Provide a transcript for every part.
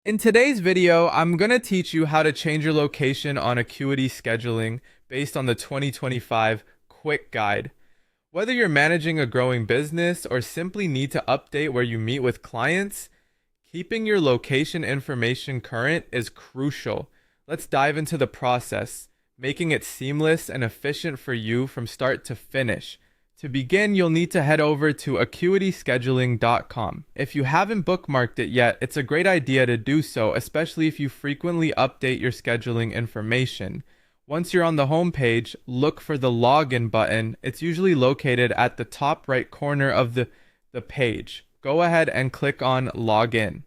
In today's video, I'm going to teach you how to change your location on Acuity Scheduling based on the 2025 Quick Guide. Whether you're managing a growing business or simply need to update where you meet with clients, keeping your location information current is crucial. Let's dive into the process, making it seamless and efficient for you from start to finish. To begin, you'll need to head over to acuityscheduling.com. If you haven't bookmarked it yet, it's a great idea to do so, especially if you frequently update your scheduling information. Once you're on the home page, look for the login button. It's usually located at the top right corner of the page. Go ahead and click on Login.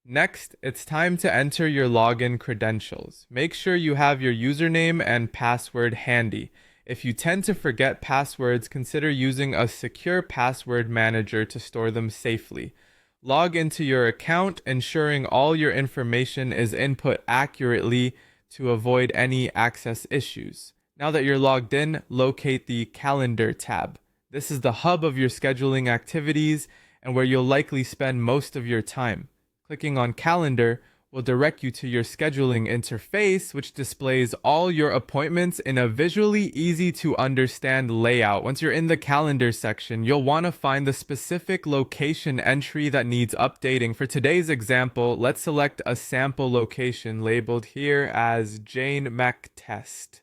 Next, it's time to enter your login credentials. Make sure you have your username and password handy. If you tend to forget passwords, consider using a secure password manager to store them safely. Log into your account, ensuring all your information is input accurately to avoid any access issues. Now that you're logged in, locate the Calendar tab. This is the hub of your scheduling activities and where you'll likely spend most of your time. Clicking on Calendar will direct you to your scheduling interface, which displays all your appointments in a visually easy to understand layout. Once you're in the calendar section, you'll want to find the specific location entry that needs updating. For today's example, let's select a sample location labeled here as Jane Mac Test.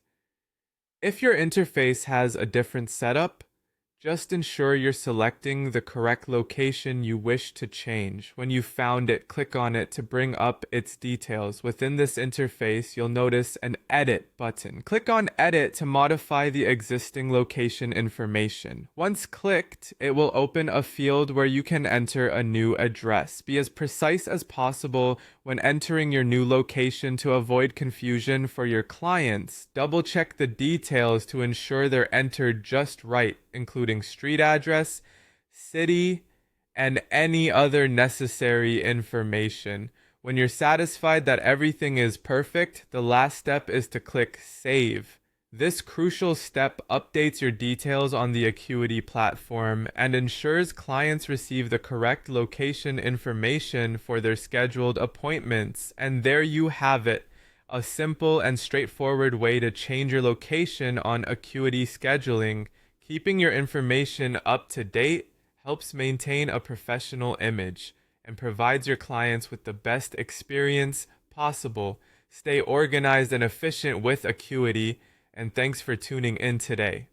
If your interface has a different setup, just ensure you're selecting the correct location you wish to change. When you've found it, click on it to bring up its details. Within this interface, you'll notice an Edit button. Click on Edit to modify the existing location information. Once clicked, it will open a field where you can enter a new address. Be as precise as possible when entering your new location to avoid confusion for your clients. Double check the details to ensure they're entered just right, including street address, city, and any other necessary information. When you're satisfied that everything is perfect, the last step is to click Save. This crucial step updates your details on the Acuity platform and ensures clients receive the correct location information for their scheduled appointments. And there you have it, a simple and straightforward way to change your location on Acuity Scheduling. Keeping your information up to date helps maintain a professional image and provides your clients with the best experience possible. Stay organized and efficient with Acuity, and thanks for tuning in today.